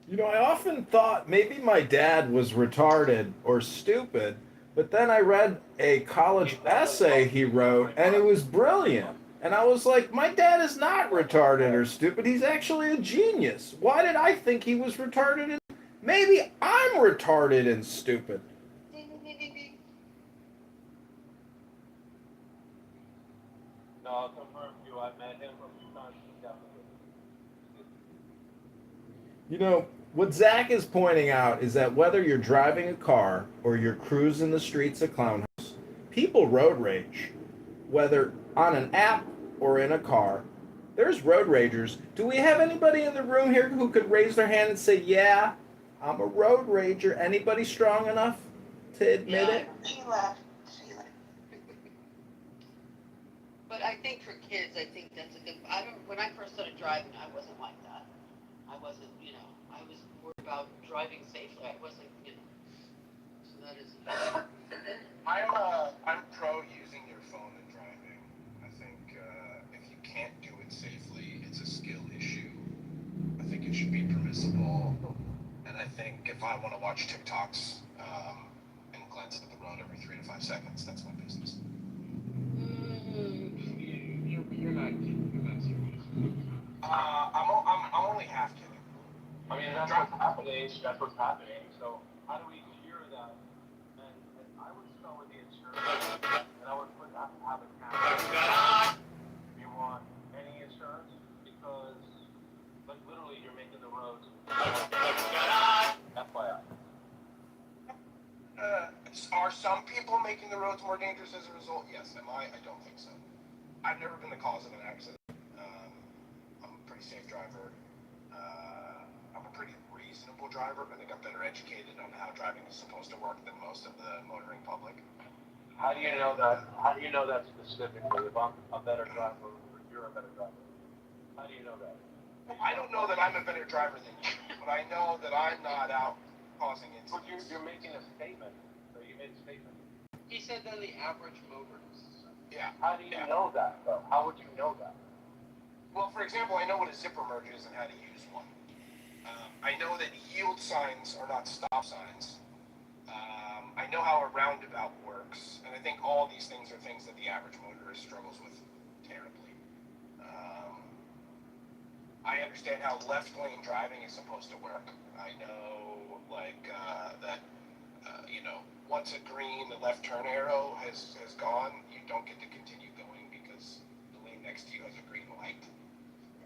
You know, I often thought maybe my dad was retarded or stupid, but then I read a college essay he wrote and it was brilliant. And I was like, my dad is not retarded or stupid. He's actually a genius. Why did I think he was retarded and maybe I'm retarded and stupid? Ding, ding, ding, ding, ding. No, I'll confirm to you. I've met him a few times. He's definitely. You know, what Zach is pointing out is that whether you're driving a car or you're cruising the streets of Clown House, people road rage. Whether on an app or in a car, there's road ragers. Do we have anybody in the room here who could raise their hand and say, yeah, I'm a road rager? Anybody strong enough to admit Yeah, it? she left. She left. But I think for kids, I think that's a good. I don't. When I first started driving, I wasn't like that. I wasn't. I was worried about driving safely. I wasn't. So that is. I'm pro using your phone and driving. I think if you can't do it safely, it's a skill issue. I think it should be permissible. And I think if I want to watch TikToks and glance at the road every 3 to 5 seconds, that's my business. Mm, You're not kidding. You're not serious. I'm only half kidding. I mean, that's what's happening. That's what's happening. So how do we cure that? And I would start with the insurance, and I would put have a cap. If you want any insurance, because like literally you're making the roads. FYI. Are some people making the roads more dangerous as a result? Yes. Am I? I don't think so. I've never been the cause of an accident. I'm a pretty safe driver. I'm a pretty reasonable driver. I think I'm better educated on how driving is supposed to work than most of the motoring public. How do you know that? How do you know that specifically? If I'm a better driver, or you're a better driver, how do you know that? I don't know that I'm a better driver than you, but I know that I'm not out causing But incidents. you're making a statement. So you made a statement. He said that the average motorist. Yeah. How do you Yeah. know that, though? How would you know that? Well, for example, I know what a zipper merge is and how to use one. I know that yield signs are not stop signs. I know how a roundabout works, and I think all these things are things that the average motorist struggles with terribly. I understand how left lane driving is supposed to work. I know, that once a green, the left turn arrow has gone, you don't get to continue going because the lane next to you has a green light.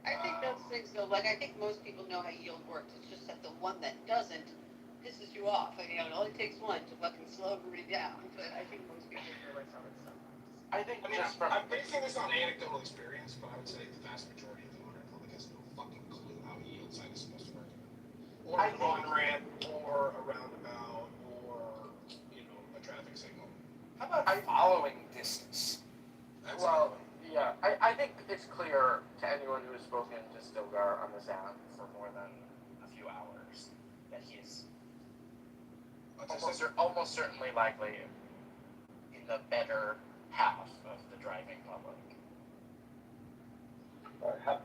I think those things though. Like I think most people know how yield works. It's just that the one that doesn't pisses you off. And it only takes one to fucking slow everybody down. But I think most people realize how it's sometimes. I think I mean, just from I'm basing this on anecdotal experience, but I would say the vast majority of the motoring public has no fucking clue how a yield sign is supposed to work. Or I an on ramp, or a roundabout, or a traffic signal. How about following distance? That's well, yeah, I think it's clear to anyone who has spoken to Stilgar on this app for more than a few hours that he is almost certainly likely in the better half of the driving public.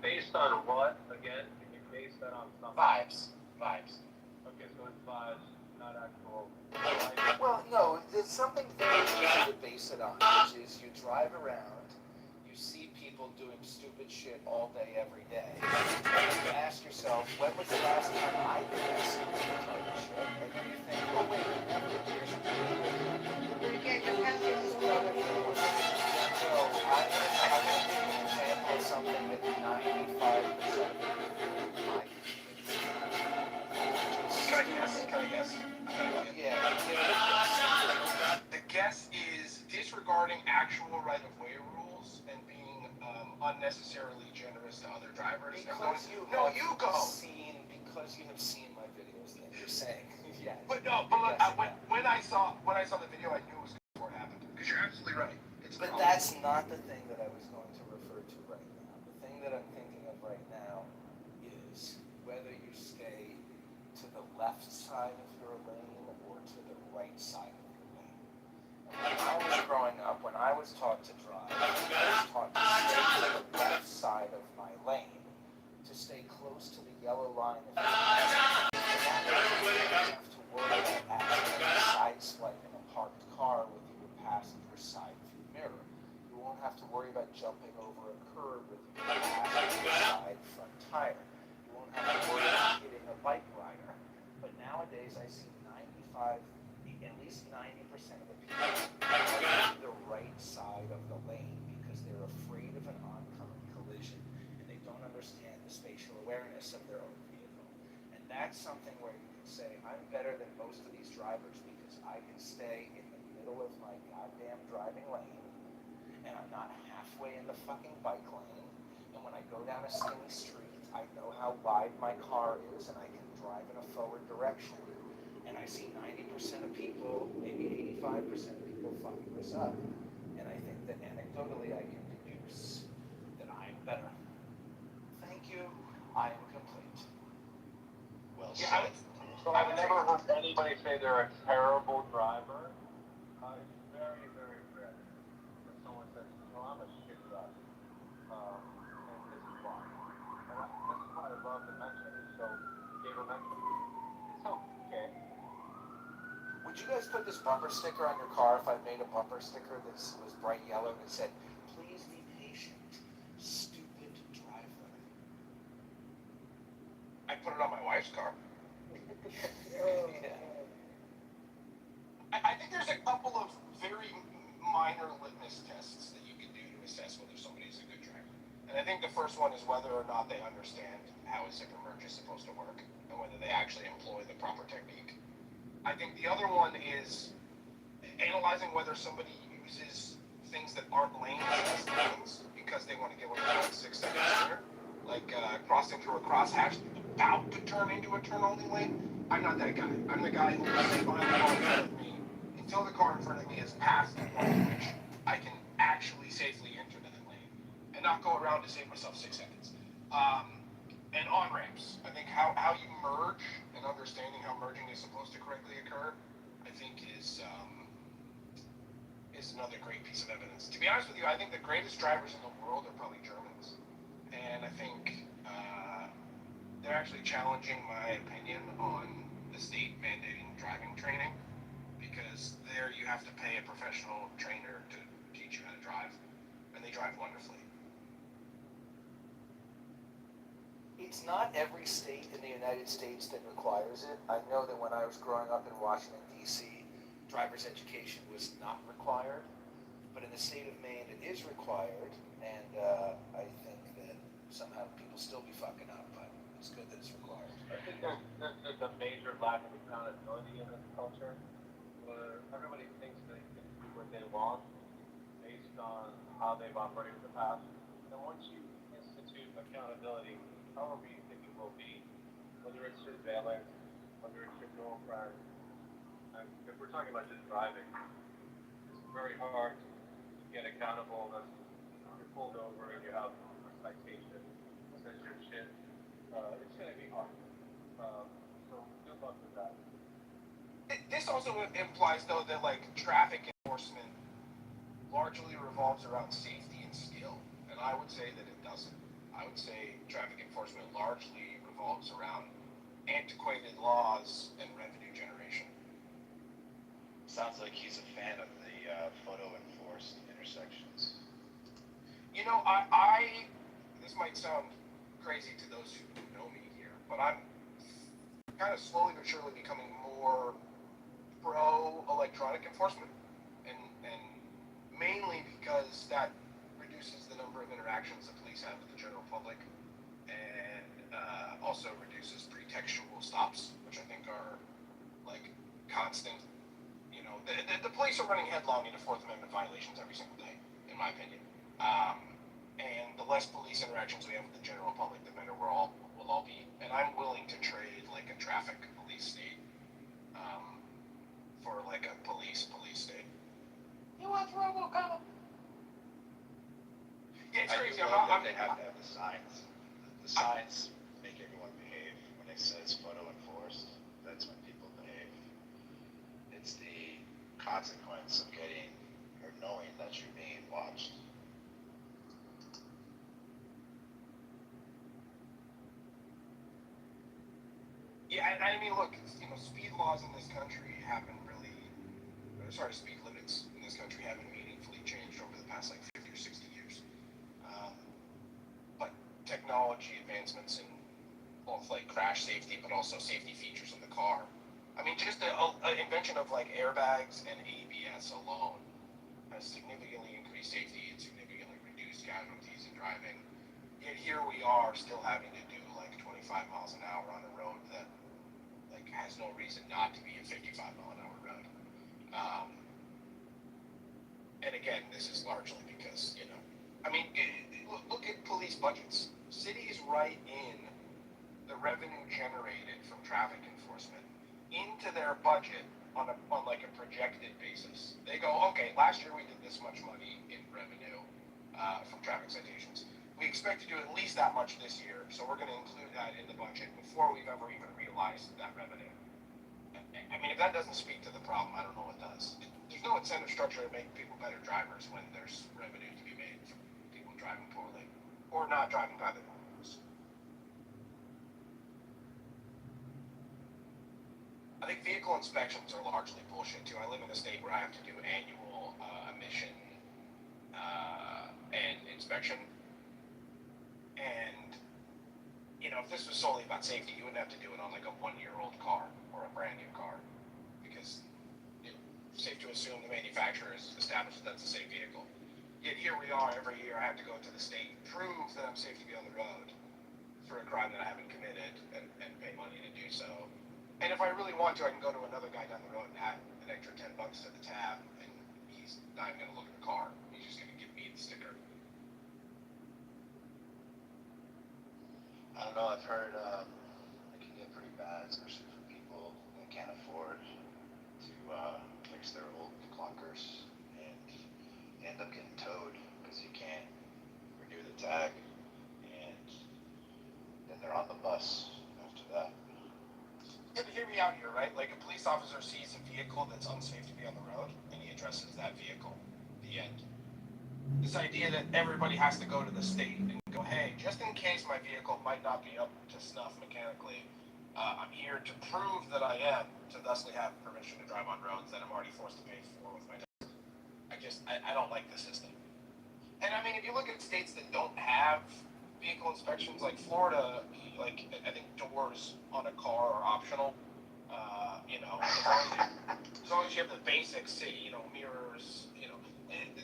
Based on what, again? Can you base that on something? Vibes. Okay, so it's vibes, not actual. Well, no, there's something very easy to base it on, which is you drive around, you see people doing stupid shit all day, every day. And you ask yourself, when was the last time I did that stupid type of shit? And then you think, oh wait, never, here's a Yeah, your passage is So I'm going to give you an example of something that 95% of people might. Can I guess? Yeah. The guess is disregarding actual right-of-way rules and being unnecessarily generous to other drivers. Because you No, have you go. because you have seen my videos that you're saying. Yeah. But no, when I saw the video, I knew it was before it happened. Because you're absolutely right. But that's not the thing that I was going to refer to right now. The thing that I'm thinking of right now is whether you stay to the left side of your lane or to the right side of your lane. And when I was growing up, when I was taught to drive, I was taught to stay to the left side of my lane, to stay close to the yellow line. worry about jumping over a curb with your side front tire. You won't have to worry about hitting a bike rider. But nowadays, I see 95, at least 90% of the people are on the right side of the lane because they're afraid of an oncoming collision and they don't understand the spatial awareness of their own vehicle. And that's something where you can say, I'm better than most of these drivers because I can stay in the middle of my goddamn driving lane and I'm not halfway in the fucking bike lane. And when I go down a skinny street, I know how wide my car is and I can drive in a forward direction. And I see 90% of people, maybe 85% of people fucking this up. And I think that anecdotally I can deduce that I'm better. Thank you. I am complete. Well Yeah, said. I've never heard anybody say they're a terrible driver. It's very, very rare that someone says, I'm a shit driver. And this is why. And this is why I love the mention. So, gave a mention. It's okay. Would you guys put this bumper sticker on your car if I made a bumper sticker that was bright yellow that said, please be patient, stupid driver? I put it on my wife's car. Yeah. I think there's a couple of very minor litmus tests that you can do to assess whether somebody's a good driver. And I think the first one is whether or not they understand how a zipper merge is supposed to work and whether they actually employ the proper technique. I think the other one is analyzing whether somebody uses things that aren't lanes as lanes because they want to get within 6 seconds sooner. Like crossing through a crosshatch about to turn into a turn-only lane. I'm not that guy. I'm the guy who will stay behind the car in front of me until the car in front of me is past the point at which I can actually safely enter that lane and not go around to save myself 6 seconds. And on-ramps. I think how you merge and understanding how merging is supposed to correctly occur, I think is another great piece of evidence. To be honest with you, I think the greatest drivers in the world are probably Germans. And I think they're actually challenging my opinion on the state mandating driving training because there you have to pay a professional trainer to teach you how to drive, and they drive wonderfully. It's not every state in the United States that requires it. I know that when I was growing up in Washington, D.C., driver's education was not required, but in the state of Maine it is required, and I think that somehow people still be fucking up, but it's good that it's required. I think there's a major lack of accountability in this culture where everybody thinks they can do what they want based on how they've operated in the past. And once you institute accountability, however you think it will be, whether it's surveillance, whether it's your girlfriend, and if we're talking about just driving, it's very hard to get accountable unless you're pulled over and you have a citation that says you're shit. It's going to be hard. So good luck with that. This also implies, though, that like traffic enforcement largely revolves around safety and skill, and I would say that it doesn't. I would say traffic enforcement largely revolves around antiquated laws and revenue generation. Sounds like he's a fan of the photo-enforced intersections. You know, this might sound crazy to those who know me here, but I'm kind of slowly but surely becoming more pro-electronic enforcement, and mainly because that reduces the number of interactions the police have with the general public, and also reduces pretextual stops, which I think are like constant. You know, the police are running headlong into Fourth Amendment violations every single day, in my opinion. And the less police interactions we have with the general public, the better we'll all be. And I'm willing to trade like a traffic police state for like a police state. You want RoboCop? Yeah, it's I crazy. do love that they have to have the signs. The signs make everyone behave. When it says photo-enforced, that's when people behave. It's the consequence of getting or knowing that you're being watched. Yeah, and I mean, look, you know, speed laws in this country haven't really, speed limits in this country haven't meaningfully changed over the past like 50 or 60 years. technology advancements in both like crash safety, but also safety features of the car. I mean, just the invention of like airbags and ABS alone has significantly increased safety and significantly reduced casualties in driving. Yet here we are still having to do like 25 miles an hour on a road that like has no reason not to be a 55 mile an hour road. And again, this is largely because, you know, I mean, look at police budgets. Cities write in the revenue generated from traffic enforcement into their budget on like a projected basis. They go, okay, last year we did this much money in revenue from traffic citations. We expect to do at least that much this year, so we're going to include that in the budget before we've ever even realized that revenue. I mean, if that doesn't speak to the problem, I don't know what does. There's no incentive structure to make people better drivers when there's revenue to be made from people driving poorly or not driving by the rules. I think vehicle inspections are largely bullshit too. I live in a state where I have to do annual emission and inspection. And, you know, if this was solely about safety, you wouldn't have to do it on like a 1-year-old car or a brand new car. Because it's safe to assume the manufacturer has established that that's a safe vehicle. Yet here we are, every year I have to go to the state, prove that I'm safe to be on the road for a crime that I haven't committed and pay money to do so. And if I really want to, I can go to another guy down the road and add an extra $10 to the tab, and he's not even going to look at the car. He's just going to give me the sticker. I don't know, I've heard it can get pretty bad, especially for people that can't afford to fix their old clunkers and end up getting towed because you can't renew the tag, and then they're on the bus after that. Hear me out here, right? Like a police officer sees a vehicle that's unsafe to be on the road, and he addresses that vehicle. The end. This idea that everybody has to go to the state and go, hey, just in case my vehicle might not be up to snuff mechanically, I'm here to prove that I am, to thusly have permission to drive on roads that I'm already forced to pay for with my taxes. I don't like the system. And I mean, if you look at states that don't have vehicle inspections, like Florida, like I think doors on a car are optional. You know, as long as you have the basics, you know, mirrors, you know,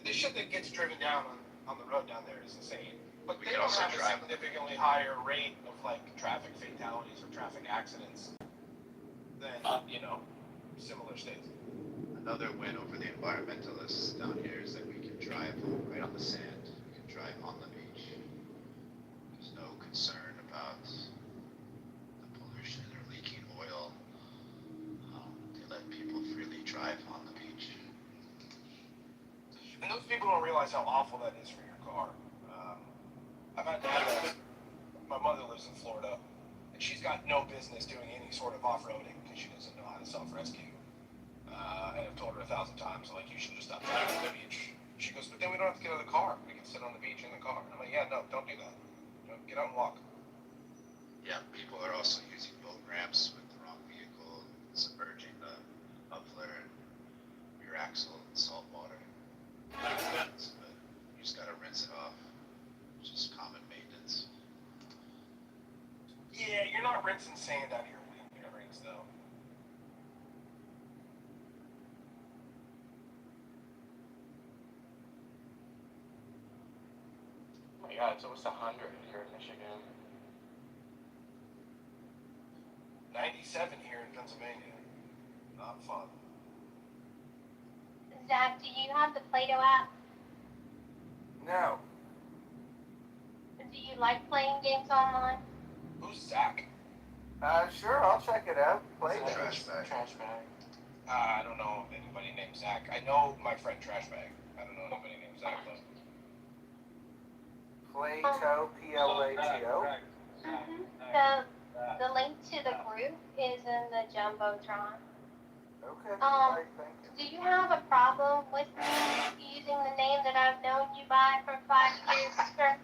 the shit that gets driven down on the road down there is insane. But they don't have a significantly higher rate of like traffic fatalities or traffic accidents than, you know, similar states. Another win over the environmentalists down here is that we can drive right on the sand. We can drive on the beach. There's no concern about the pollution or leaking oil. They let people freely drive on the beach. And those people don't realize how awful that is for your car. I've had my mother lives in Florida, and she's got no business doing any sort of off-roading because she doesn't know how to self-rescue. And I've told her 1,000 times, like, you should just stop driving on the beach. She goes, but then we don't have to get out of the car. We can sit on the beach in the car. And I'm like, yeah, no, don't do that. You know, get out and walk. Yeah, people are also using boat ramps with the wrong vehicle, submerging the muffler and rear axle in salt water. But you just gotta rinse it off. It's just common maintenance. Yeah, you're not rinsing sand out of your rings, though. Oh my god, it's almost 100 here in Michigan. 97 here in Pennsylvania. Not fun. Zach, do you have the Play-Doh app? No. Do you like playing games online? Who's Zach? Sure, I'll check it out. Play It's a it. trash bag. Trash bag. I don't know anybody named Zach. I know my friend Trashbag. I don't know anybody named Zach, though. Play-Toh, P-L-A-T-O. The link to the group is in the Jumbotron. Okay, Um, right, thank you. Do you have a problem with me using the name that I've known you by for 5 years, sir?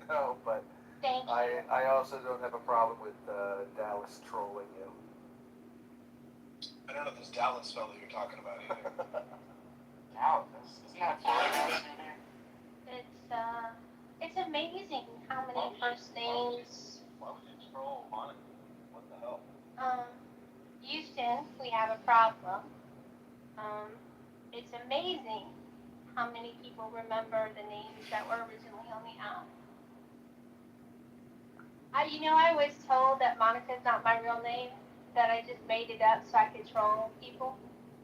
No, but Thank you. I also don't have a problem with Dallas trolling you. I don't know if this Dallas spell that you're talking about either. Dallas. Isn't that Florida? It's It's amazing how many first names. Why would you troll Monica? What the hell? Houston, we have a problem. It's amazing how many people remember the names that were originally on the app. I was told that Monica's not my real name, that I just made it up so I could troll people.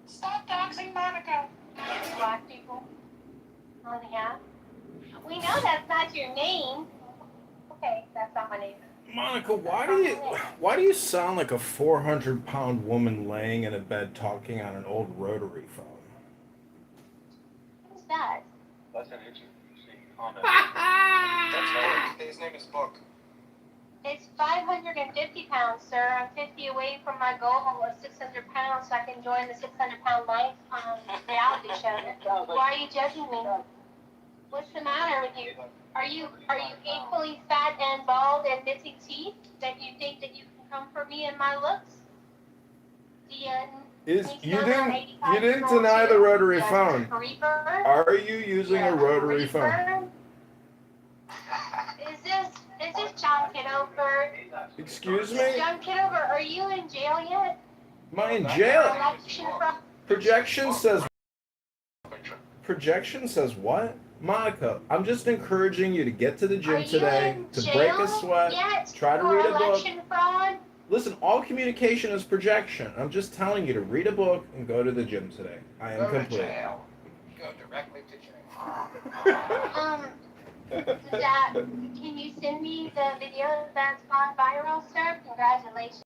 Stop doxing Monica. Black people on the app. We know that's not your name. Okay, that's not my name. Monica, why do you sound like a 400-pound woman laying in a bed talking on an old rotary phone? Who's that? That's an interesting comment. That's Book. His name is Book. It's 550 pounds, sir. I'm 50 away from my goal of 600 pounds so I can join the 600-pound life reality show. Why are you judging me? What's the matter with you? Are you equally fat and bald and missing teeth that you think that you can come for me and my looks? Do you You didn't deny the rotary phone. Creeper? Are you using a rotary phone? Is this John Kitover? Excuse me? John Kitover, are you in jail yet? Am I in jail? Election fraud? Projection says what? Monica, I'm just encouraging you to get to the Are gym you today, in to jail break a sweat, yet try to for read a book. election fraud? Listen, all communication is projection. I'm just telling you to read a book and go to the gym today. I am complete. Jail. Go directly to jail. Zach, can you send me the video that's gone viral, sir? Congratulations.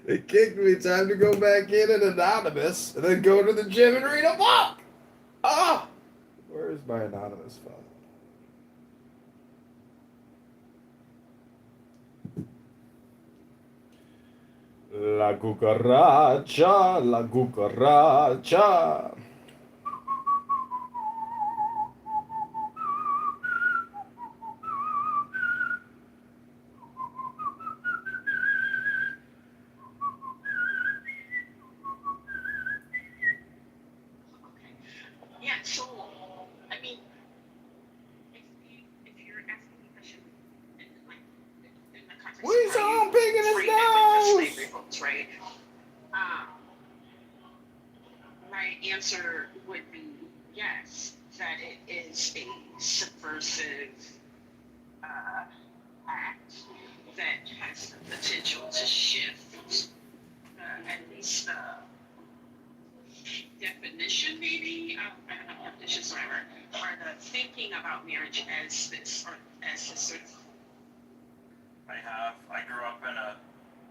They kicked me. Time to go back in at anonymous and then go to the gym and read a book. Ah, where is my anonymous phone? La cucaracha, la cucaracha. Yeah, so, I mean, if you're asking me a question in the context What is of how on picking his frame it with the nose? slavery books, right? My answer would be yes, that it is a subversive act that has the potential to shift at least the definition, maybe, I don't know, definitions, whatever, or the thinking about marriage as this, or as this sort of. I grew up in a.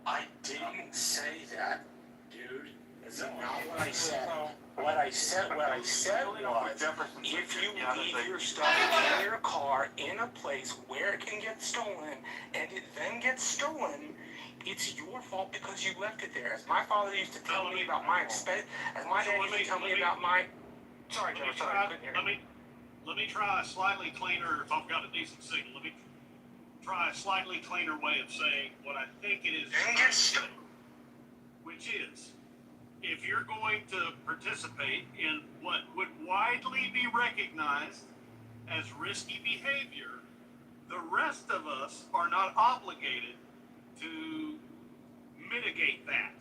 I didn't say that, dude. Is that not what I said? What I said was, if you leave your stuff in your car in a place where it can get stolen, and it then gets stolen, it's your fault because you left it there. As my father used to tell me about my expense, as my dad used to tell me about my. Sorry, Joe. Sorry. Let me try a slightly cleaner. If I've got a decent signal, let me try a slightly cleaner way of saying what I think it is. Which is, if you're going to participate in what would widely be recognized as risky behavior, the rest of us are not obligated to mitigate that.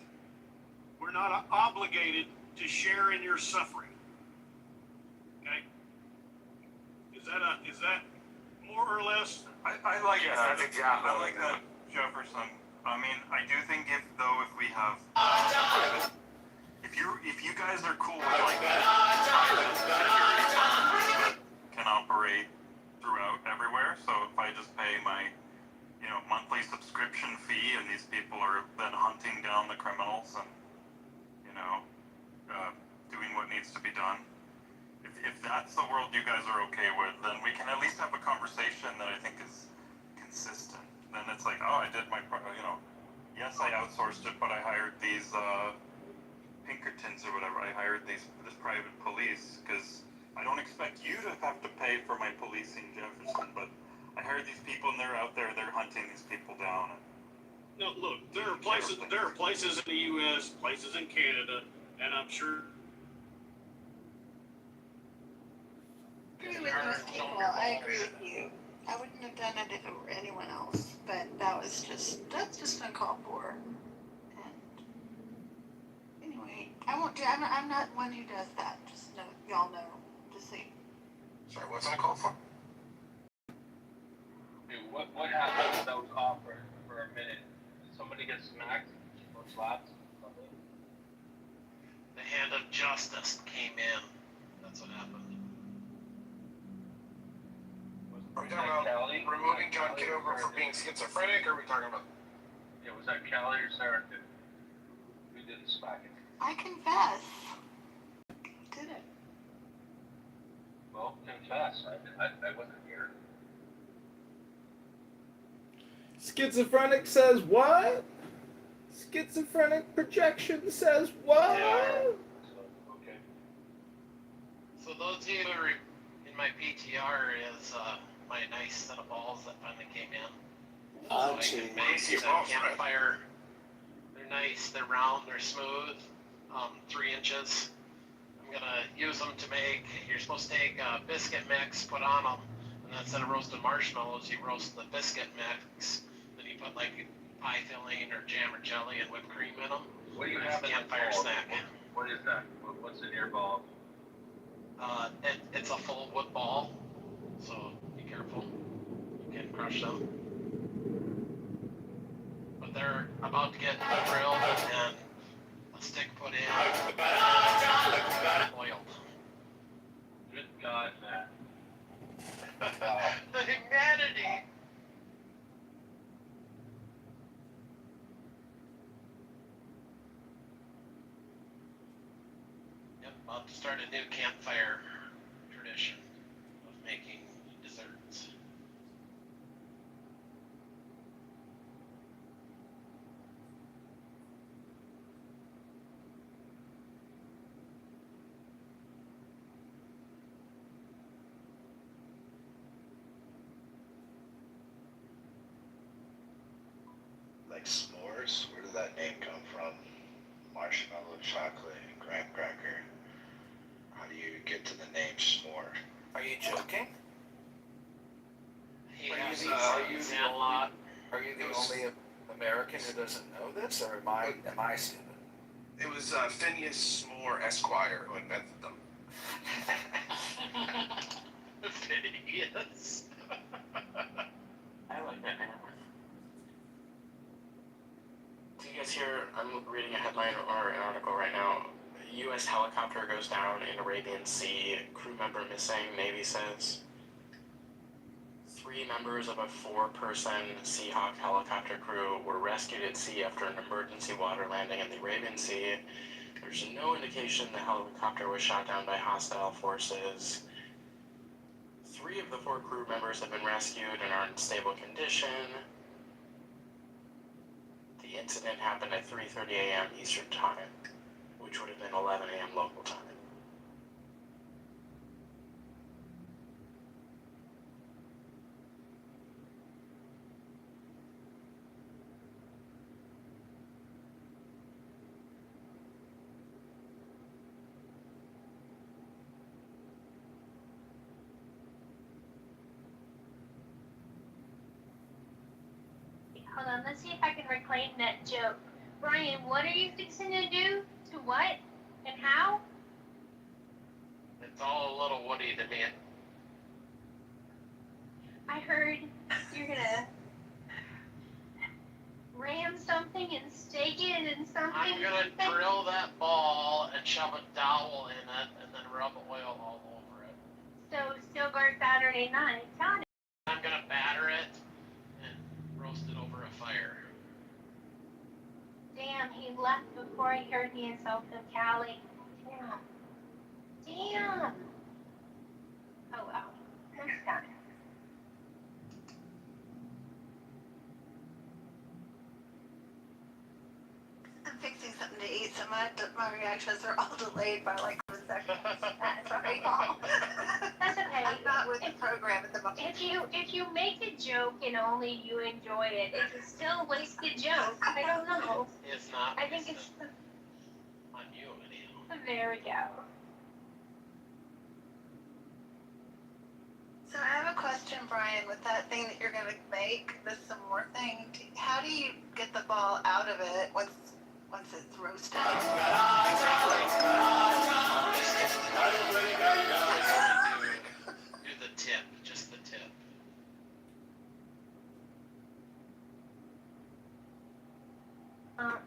We're not obligated to share in your suffering. Okay? Is that more or less? I like Yes, that. that's exactly I like that, Jefferson. I mean, I do think if we have, if you guys are cool with like can operate throughout everywhere. So if I just pay my, monthly subscription fee, and these people are then hunting down the criminals and, doing what needs to be done. If that's the world you guys are okay with, then we can at least have a conversation that I think is consistent. Then it's like, oh, I did my part, yes, I outsourced it, but I hired these Pinkertons or whatever. I hired this private police because I don't expect you to have to pay for my policing, Jefferson, but I heard these people and they're out there, they're hunting these people down. No, look, there are places in the U.S., places in Canada, and I'm sure. I agree with most people. I agree with you. I wouldn't have done it if it were anyone else, but that's just uncalled for. And anyway, I won't do. I'm not one who does that. Just know, y'all know. Just see. Sorry, what's uncalled for? Dude, what happened that was offered for a minute? Did somebody get smacked or slapped? Something? The hand of justice came in. That's what happened. Are we talking about removing John Kitover for being schizophrenic, or are we talking about? Yeah, was that Callie or Sarah who did the smacking? I confess. Did it? Well, confess. I wasn't here. Schizophrenic says what? Schizophrenic projection says what? Yeah. So, okay. So those of you who are in my PTR is my nice set of balls that finally came in. Oh, So I gee. can make a campfire. They're nice, they're round, they're smooth, 3 inches. I'm gonna use them to make, you're supposed to take a biscuit mix, put on them, and then instead of roasted marshmallows, you roast the biscuit mix, then you put like pie filling or jam or jelly and whipped cream in them. What do you Nice have in the campfire ball? snack. What is that? What's in your ball? It's a full wood ball, so be careful. You can crush them. But they're about to get grilled and a stick put in. Boiled. Good God, man. The humanity. Yep, about to start a new campfire tradition of making desserts. Like s'mores? Where did that name come from? Marshmallow, chocolate, and graham cracker. How do you get to the name s'more? Are you joking? Yeah, Are you the only American who doesn't know this, or am I stupid? It was Phineas S'more Esquire who invented them. Phineas. I like that name. Do you guys hear? I'm reading a headline or an article right now. U.S. helicopter goes down in Arabian Sea. Crew member missing, Navy says. 3 members of a 4-person Seahawk helicopter crew were rescued at sea after an emergency water landing in the Arabian Sea. There's no indication the helicopter was shot down by hostile forces. 3 of the 4 crew members have been rescued and are in stable condition. The incident happened at 3:30 a.m. Eastern Time, which would have been 11 a.m. local time. Hold on, let's see if I can reclaim that joke. Brian, what are you fixing to do? To what? And how? It's all a little woody to me. I heard you're gonna ram something and stake it and something. I'm gonna drill that ball and shove a dowel in it and then rub oil all over it. So, still guard Saturday night. Got it. I'm gonna batter it and roast it over a fire. Damn, he left before he heard the insult of Callie. Damn. Damn. Oh well. Next time. I'm fixing something to eat, so my reactions are all delayed by like second. Sorry, Paul. That's okay. I'm not with the program at the moment. If you make a joke and only you enjoy it, it's still a wasted joke. I don't know. It's not. I think it's on you, anyhow. there we go. So I have a question, Brian, with that thing that you're going to make, the some more thing. How do you get the ball out of it once it's roasted? Do the tip, just the tip.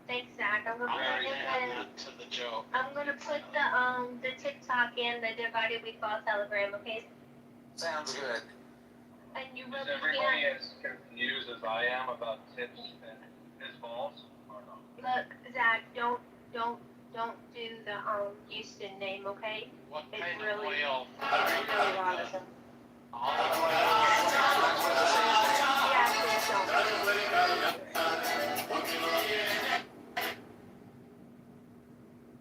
Thanks, Zach. I'm gonna I'll put add that to the joke. I'm gonna put the TikTok in the Divided We Fall Telegram, okay? Sounds good. And you Is really everybody can't as confused as I am about tips and his balls? Or no? look, Zach. Don't do the Houston name, okay? What It's kind really- of oil? Really wrong. Olive oil. Yeah, please don't.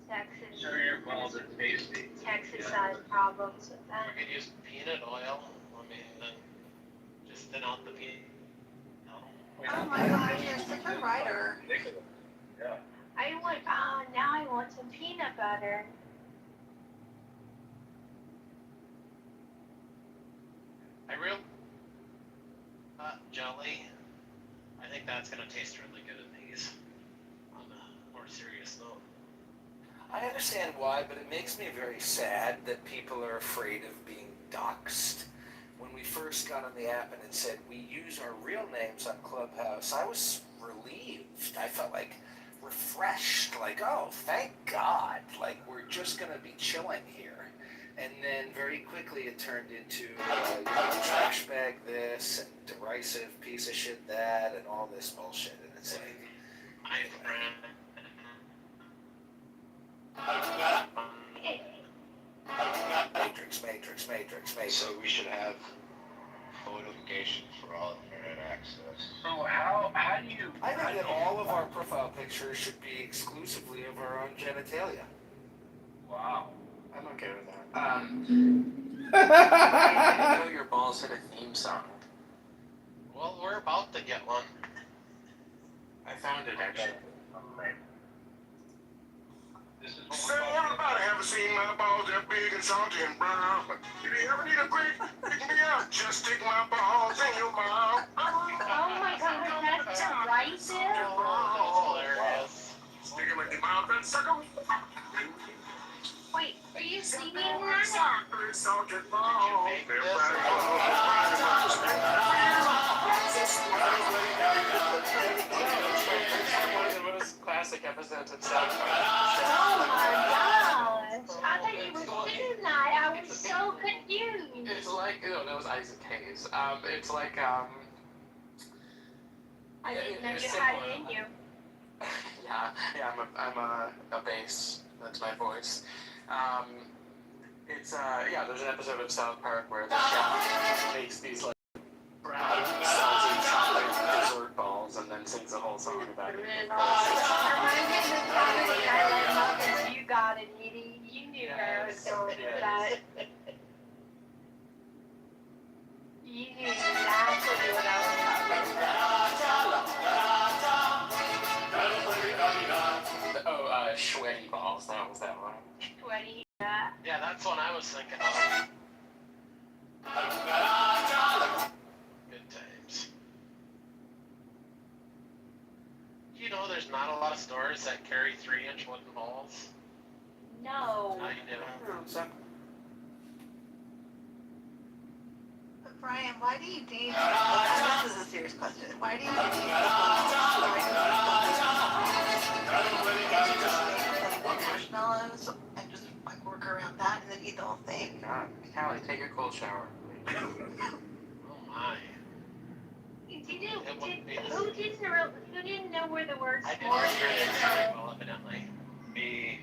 Texas. Sure your balls are tasty. Texas has problems with that. We could use peanut oil. I mean, then just thin out the peanut. No. Oh my gosh, you're such a writer. Yeah. Now I want some peanut butter. I real jelly. I think that's gonna taste really good in these. On a more serious note. I understand why, but it makes me very sad that people are afraid of being doxxed. When we first got on the app and it said we use our real names on Clubhouse, I was relieved. I felt like refreshed, like, oh, thank God, like we're just gonna be chilling here. And then very quickly it turned into trash bag this and derisive piece of shit that and all this bullshit. And it's like, I friend. Matrix. So we should have phone notifications for all internet access. So how do you? I think that all of our profile pictures should be exclusively of our own genitalia. Wow. I'm okay with that. I didn't know your balls had a theme song. Well, we're about to get one. I found it actually. This is Say, everybody haven't seen my balls that big and salty and brown. If you ever need a break, pick me up. Just stick my balls in your mouth. Oh my God, that's derisive. Oh, that's hilarious. Stick him in your mouth and suck 'em. Wait, are you singing that? Salty balls. make this? One of the most classic episodes of South Park. Oh my gosh! I thought you were singing that. I was so confused. It's like, no, that was Isaac Hayes. It's like, I didn't know you had it in you. yeah, I'm a bass. That's my voice. There's an episode of South Park where the chef makes these like brown salty chocolate dessert balls and then sings a whole song about it. Reminds me of the comedy I Like Muffins. You got it, Edie. You knew where I was going with that. You knew exactly what I was talking about. Sweaty balls. That was that one. Sweaty. Yeah, that's what I was thinking of. Good times. You know, there's not a lot of stores that carry 3-inch wooden balls. No. Now you do. But Brian, why do you need, this is a serious question, why do you need marshmallows and just like work around that and then eat the whole thing? God, Callie, take a cold shower. Oh my. Who didn't know where the word I s'mores didn't hear came it from? very well, evidently. Me.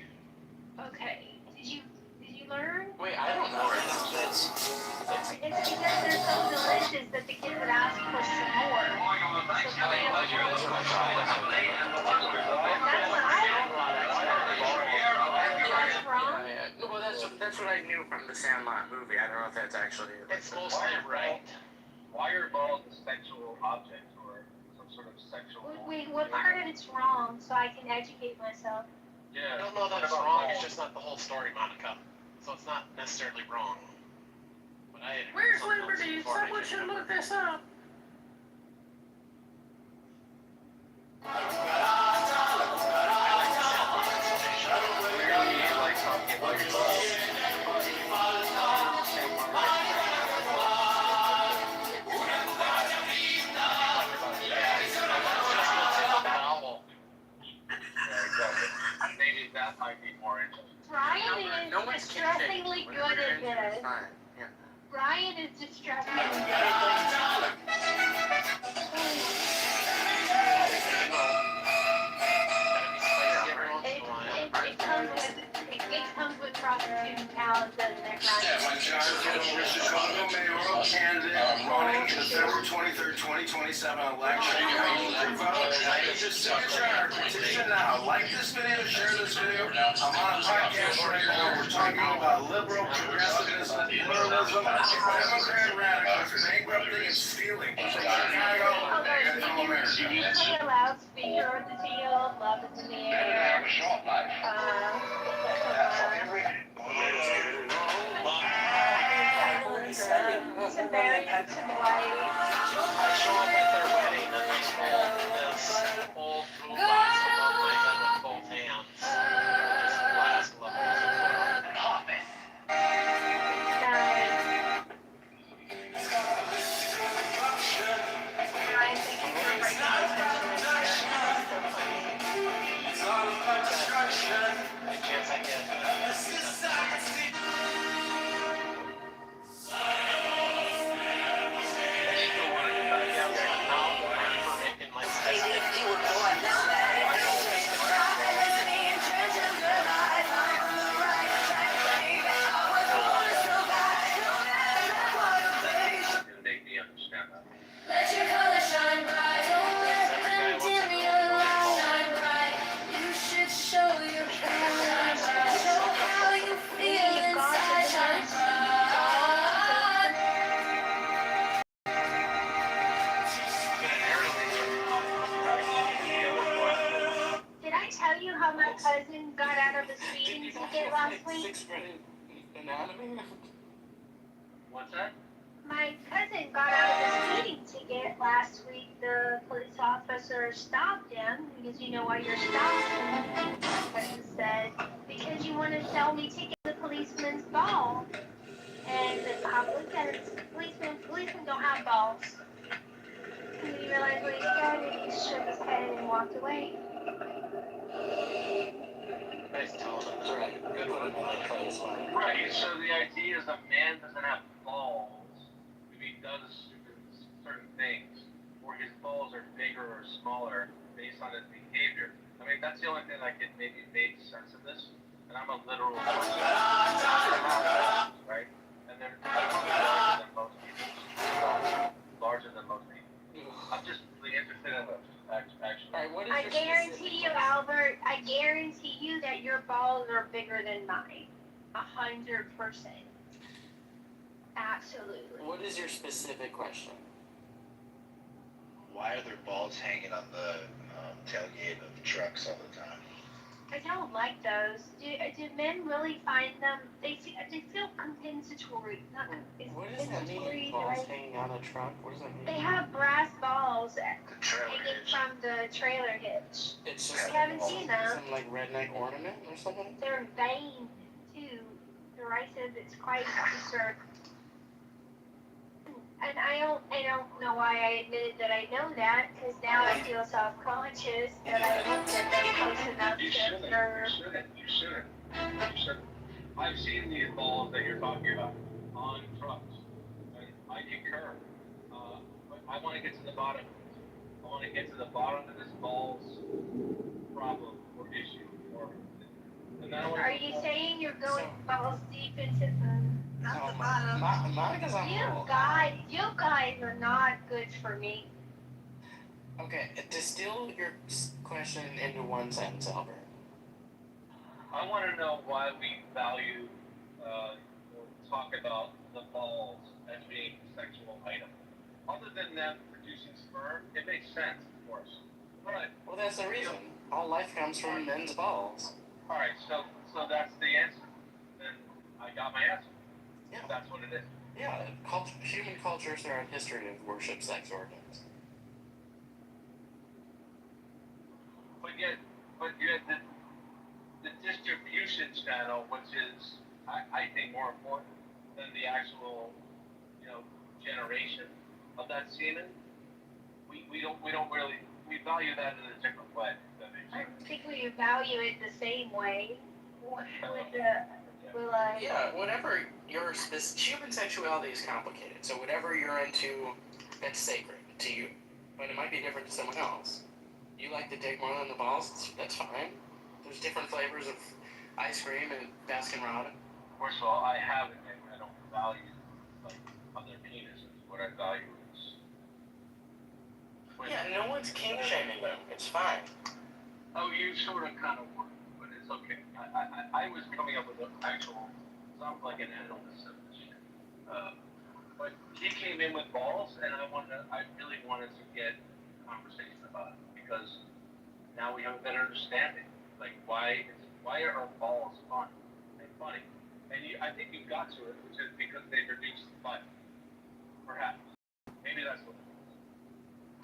Okay. Did you learn? Wait, I don't know where it is. It's because they're so delicious that the kids would ask for some more. That's what I thought. That's what I What's wrong? Well, that's what I knew from the Sandlot movie. I don't know if that's actually. It's mostly right. Why are balls a sexual object or some sort of sexual? Wait, what part of it's wrong so I can educate myself? Yeah. I don't know that it's wrong, it's just not the whole story, Monica. So it's not necessarily wrong. But I had heard Where's something else Liberty? before, and I Someone can't should remember. look this up. I like the Sandlot explanation. Really like talking about yourself. Novel. Yeah, exactly. Maybe that might be more interesting. Brian No is one's distressingly kidding. good at this. Fine. Yeah. Brian is distressingly good at it comes with prostitute talent, doesn't it, Brian? Chicago mayoral candidate running in the February 23rd, 2027 election. You vote. Just signature our petition now. Like this video, share this video. I'm on a podcast right now. We're talking about liberal progressivism, pluralism, Democrat radicals, bankrupting and stealing from Chicago and from America. Can you play a loudspeaker with the deal? Love is in the air. Some berries and some white. I show up at their wedding and they hold this old blue glass above my head with both hands. Just glass levels. Pop it. Brian, thank you for breaking my attention. Any chance I get. And make me understand that. Let your color shine bright. Don't let them dim your light. Shine bright. You should show your color. Show how you feel inside. Shine bright. Did I tell you how my cousin got out of a speeding ticket last week? Sixth grade anatomy. What's that? My cousin got out of a speeding ticket last week. The police officer stopped him because you know why you're stopped. And said, because you want to sell me tickets to the policeman's ball. And the cop looked at him and said, policemen don't have balls. And then he realized what he said and he shook his head and walked away. Nice telling them. Right. Good one. Right, so the idea is a man doesn't have balls if he does certain things, or his balls are bigger or smaller based on his behavior. I mean, that's the only thing that could maybe make sense of this. And I'm a literal person, right? And they're larger than most people. Larger than most people. I'm just really interested in this, actually. Alright, what is I your guarantee you, Albert, I guarantee you that your balls are bigger than mine. 100%. Absolutely. What is your specific question? Why are there balls hanging on the tailgate of trucks all the time? I don't like those. Do men really find them? They feel compensatory. Not What does that mean? compensatory. Balls Right? hanging on a truck? What does that mean? They have brass balls The trailer hanging hitch. from the trailer hitch. It's just I haven't seen them. some like redneck ornament or something? They're veined too. The rice says it's quite absurd. And I don't know why I admitted that I know that, because now I feel self-conscious that I looked at them close enough You to shouldn't. observe. You shouldn't. I've seen these balls that you're talking about on trucks, and I concur. But I want to get to the bottom. I want to get to the bottom of this balls problem or issue. And I don't want Are you saying you're going balls deep into the not the bottom? Monica's on You roll. guys are not good for me. Okay, distill your question into one sentence, Albert. I want to know why we value or talk about the balls as being a sexual item. Other than them producing sperm, it makes sense, of course. But Well, that's the reason. All life comes from men's balls. all right, so that's the answer. Then I got my answer. Yeah. That's what it is. Yeah, human cultures throughout history have worshipped sex organs. But yet the distribution channel, which is I think more important than the actual, generation of that semen, we don't really we value that in a different way. If that makes I sense. don't think we value it the same way. Yeah, whatever your human sexuality is complicated. So whatever you're into, that's sacred to you, but it might be different to someone else. You like the dick more than the balls? That's fine. There's different flavors of ice cream and Baskin-Robbins. First of all, I have it, and I don't value like other penises. What I value is. Yeah, no one's kink shaming you. It's fine. Oh, you sort of kind of were, but it's okay. I was coming up with an actual, sounds like an animal definition. But he came in with balls, and I really wanted to get a conversation about it because now we have a better understanding. Like why are balls fun and funny? And I think you got to it, which is because they produce fun. Perhaps. Maybe that's what it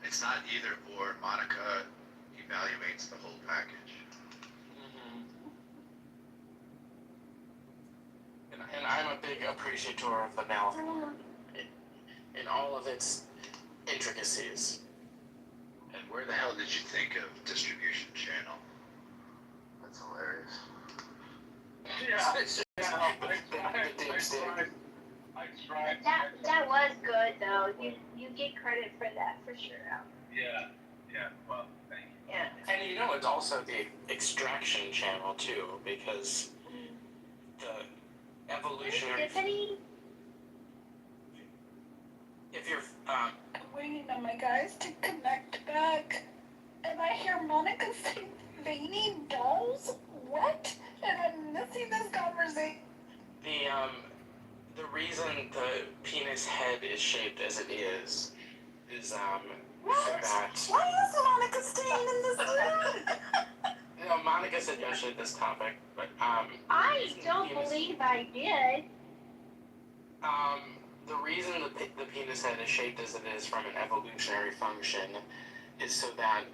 is. It's not either or. Monica evaluates the whole package. And I'm a big appreciator of the mouth horn in all of its intricacies. And where the hell did you think of distribution channel? That's hilarious. I tried. That was good though. You get credit for that for sure. Yeah. Well, thank you. Yeah. And it's also the extraction channel too, because the evolutionary. Tiffany? If you're I'm waiting on my guys to connect back, and I hear Monica say veiny dolls? What? And I'm missing this conversation. the reason the penis head is shaped as it is so that. Why is Monica staying in this room? Monica suggested this topic, but I don't believe I did. the reason the penis head is shaped as it is from an evolutionary function is so that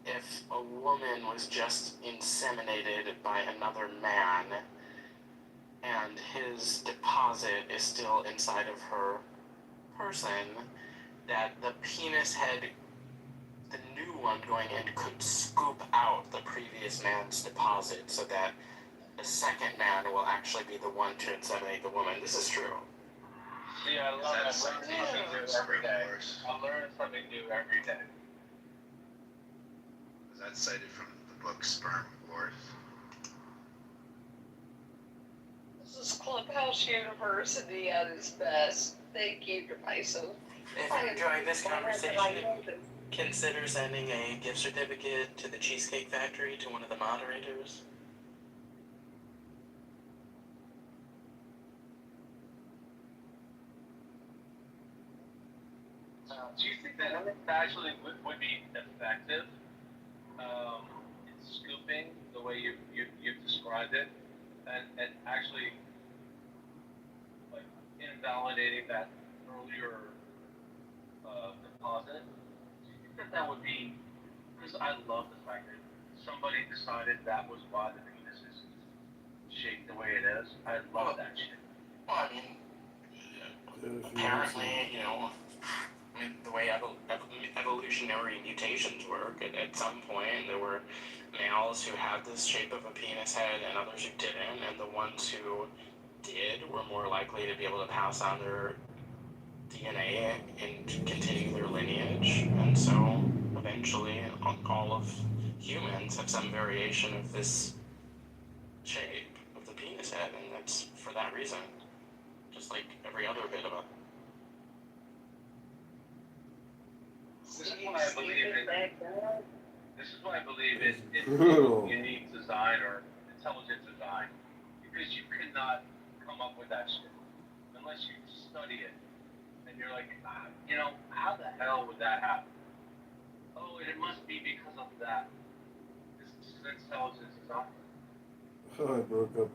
if a woman was just inseminated by another man and his deposit is still inside of her person, that the penis head, the new one going in, could scoop out the previous man's deposit so that the second man will actually be the one to inseminate the woman. This is true. See, I love that. I learn something new every day. Is that cited from the book Sperm Wars? This is Clubhouse University at its best. Thank you, myself. If you enjoyed this conversation, consider sending a gift certificate to the Cheesecake Factory to one of the moderators. Do you think that actually would be effective in scooping the way you've described it, and actually like invalidating that earlier deposit? Do you think that would be? Because I love the fact that somebody decided that was why the penis is shaped the way it is. I love that shit. Well, I mean, apparently, the way evolutionary mutations work, at some point there were males who had this shape of a penis head and others who didn't, and the ones who did were more likely to be able to pass on their DNA and continue their lineage, and so eventually all of humans have some variation of this shape of the penis head, and that's for that reason, just like every other bit of it. This is why I believe in Brutal. unique design or intelligent design, because you cannot come up with that shit unless you study it. And you're like, how the hell would that happen? Oh, it must be because of that. This intelligence is on. Oh, I broke up.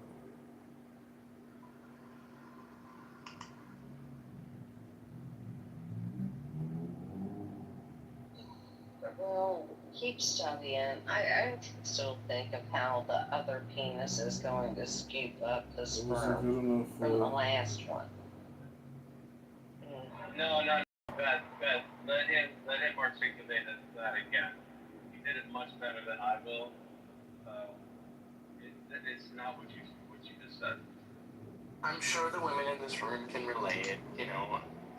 Well, keep studying. I still think of how the other penis is going to scoop up the It wasn't sperm good enough from the for. last one. No, Beth, let him articulate that again. He did it much better than I will. It's not what you just said. I'm sure the women in this room can relate,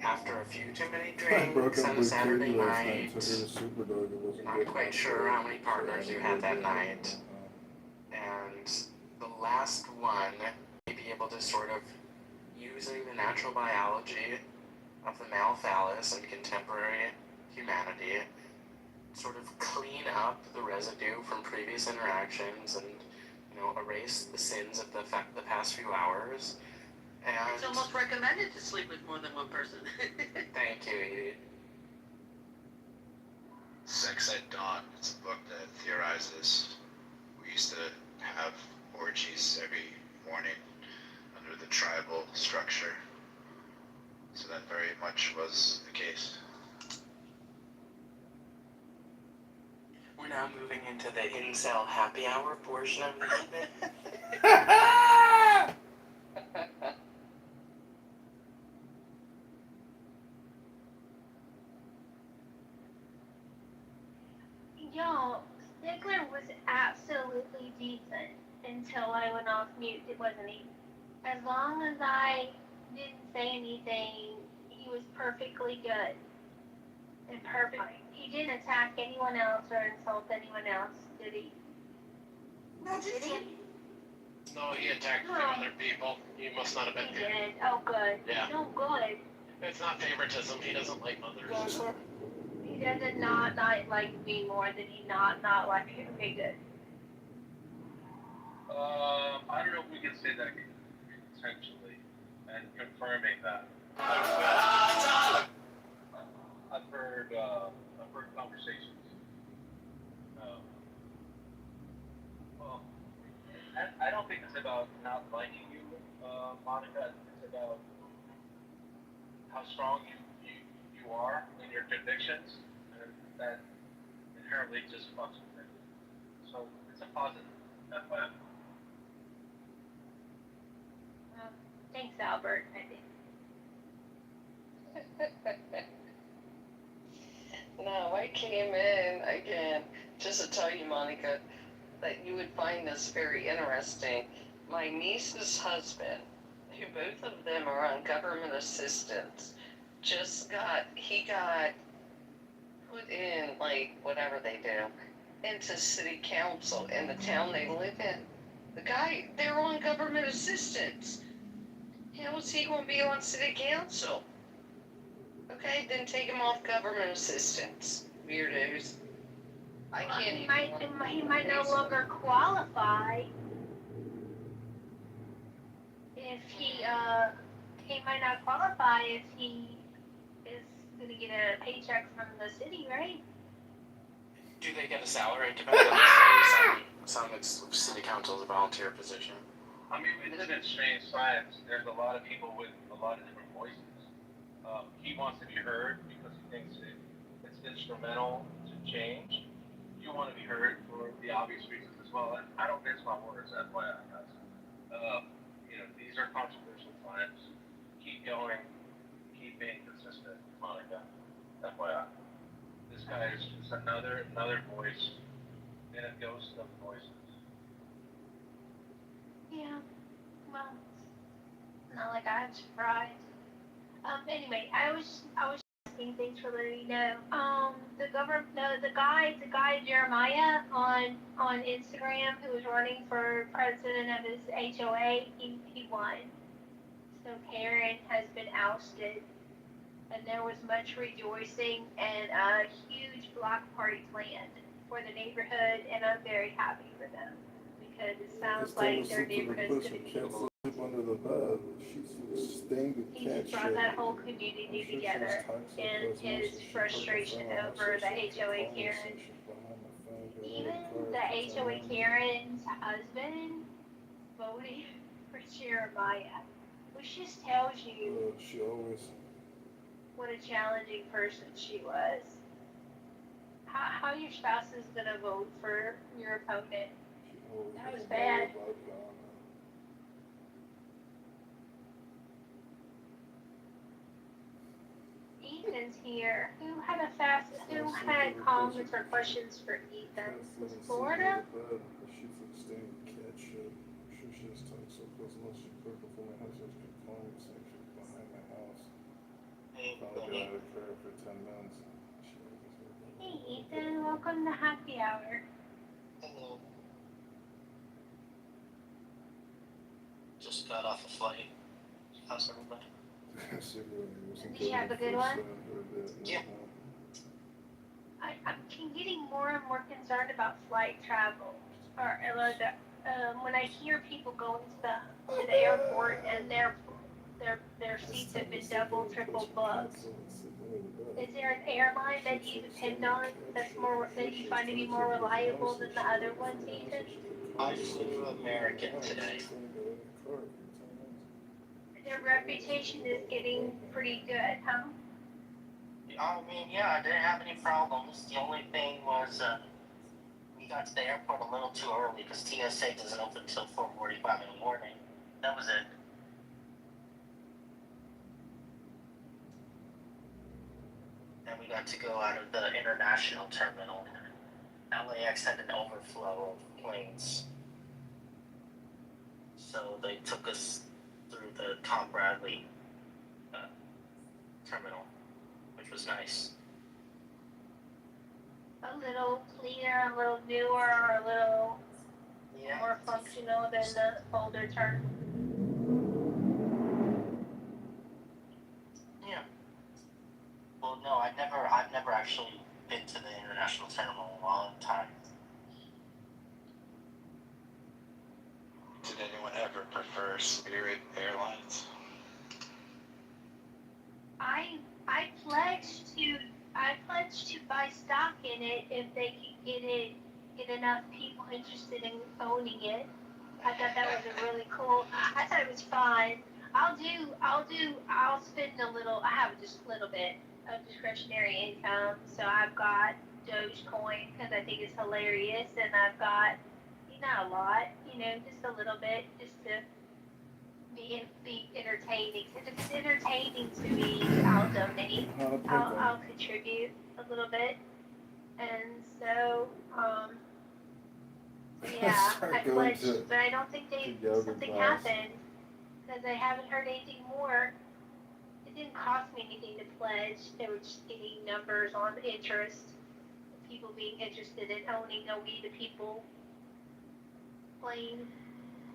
after a few too many I broke drinks up on a with Saturday Katie last night. night. Took her to Superdog. It wasn't Not good quite enough sure for how many partners so I you had had to that go night. And the last one may be able to sort of, using the natural biology of the male phallus and contemporary humanity, sort of clean up the residue from previous interactions and, erase the sins of the past few hours. And It's almost recommended to sleep with more than one person. thank you. Sex at Dawn. It's a book that theorizes we used to have orgies every morning under the tribal structure. So that very much was the case. We're now moving into the incel happy hour portion of the evening. Y'all, Stickler was absolutely decent until I went off mute. It wasn't he? As long as I didn't say anything, he was perfectly good. And perfect. He didn't attack anyone else or insult anyone else, did he? No, did he? No, he attacked a few other people. He must not have been He here. did. Oh, good. Yeah. No, good. It's not favoritism. He doesn't like mothers. He doesn't not like me more than he not like me. Okay, good. I don't know if we can say that potentially and confirming that. I've heard conversations. Well, I don't think it's about not liking you, Monica. It's about how strong you are in your convictions, and that inherently just fucks with it. So it's a positive. FYI. Thanks, Albert, I think. No, I came in again just to tell you, Monica, that you would find this very interesting. My niece's husband, who both of them are on government assistance, he got put in, like, whatever they do, into city council in the town they live in. The guy, they're on government assistance. How is he going to be on city council? Okay, then take him off government assistance, weirdos. I can't even. He might no longer qualify if he might not qualify if he is gonna get a paycheck from the city, right? Do they get a salary? It depends on the city. Some city council is a volunteer position. I mean, we live in strange times. There's a lot of people with a lot of different voices. He wants to be heard because he thinks it's instrumental to change. You want to be heard for the obvious reasons as well. And I don't mince my words, FYI, guys. These are controversial times. Keep going. Keep being consistent, Monica. FYI. This guy is just another voice in a ghost of voices. Yeah. Well, not like I'm surprised. Anyway, I was asking. Thanks for letting me know. The guy Jeremiah on Instagram who was running for president of his HOA, he won. So Karen has been ousted, and there was much rejoicing and a huge block party planned for the neighborhood, and I'm very happy for them because it sounds like their neighborhood's going to be under the bed. She's stained with He cat just brought shit. that whole community together in his frustration over the HOA Karen. Even the HOA Karen's husband voted for Jeremiah, which just tells you She always. what a challenging person she was. How your spouse is gonna vote for your opponent. That was bad. Ethan's here. Who had comments or questions for Ethan? Was Florida? She's like stained with cat shit. She just talks so close unless she cleared before my house. She's performing section behind my house. Probably got out of prayer for 10 minutes. Hey Ethan, welcome to Happy Hour. Hello. Just got off a flight. How's everybody? Did you have a good one? Yeah. I'm getting more and more concerned about flight travel. When I hear people going to the airport and their seats have been double, triple booked. Is there an airline that you depend on that you find to be more reliable than the other ones, Ethan? I flew American today. Their reputation is getting pretty good, huh? I mean, yeah, I didn't have any problems. The only thing was we got to the airport a little too early because TSA doesn't open until 4:45 in the morning. That was it. And we got to go out of the international terminal. LAX had an overflow of planes. So they took us through the Tom Bradley terminal, which was nice. A little cleaner, a little newer, a little more functional than the older term. Yeah. Well, no, I've never actually been to the international terminal in a long time. Did anyone ever prefer Spirit Airlines? I pledged to buy stock in it if they could get enough people interested in owning it. I thought that was a really cool. I thought it was fun. I'll spend a little. I have just a little bit of discretionary income, so I've got Dogecoin because I think it's hilarious, and I've got not a lot, just a little bit, just to be entertaining. If it's entertaining to me, I'll donate. I'll contribute a little bit, and so yeah, I pledged, but I don't think something happened because I haven't heard anything more. It didn't cost me anything to pledge. They were just getting numbers on interest, people being interested in owning a We the People plane.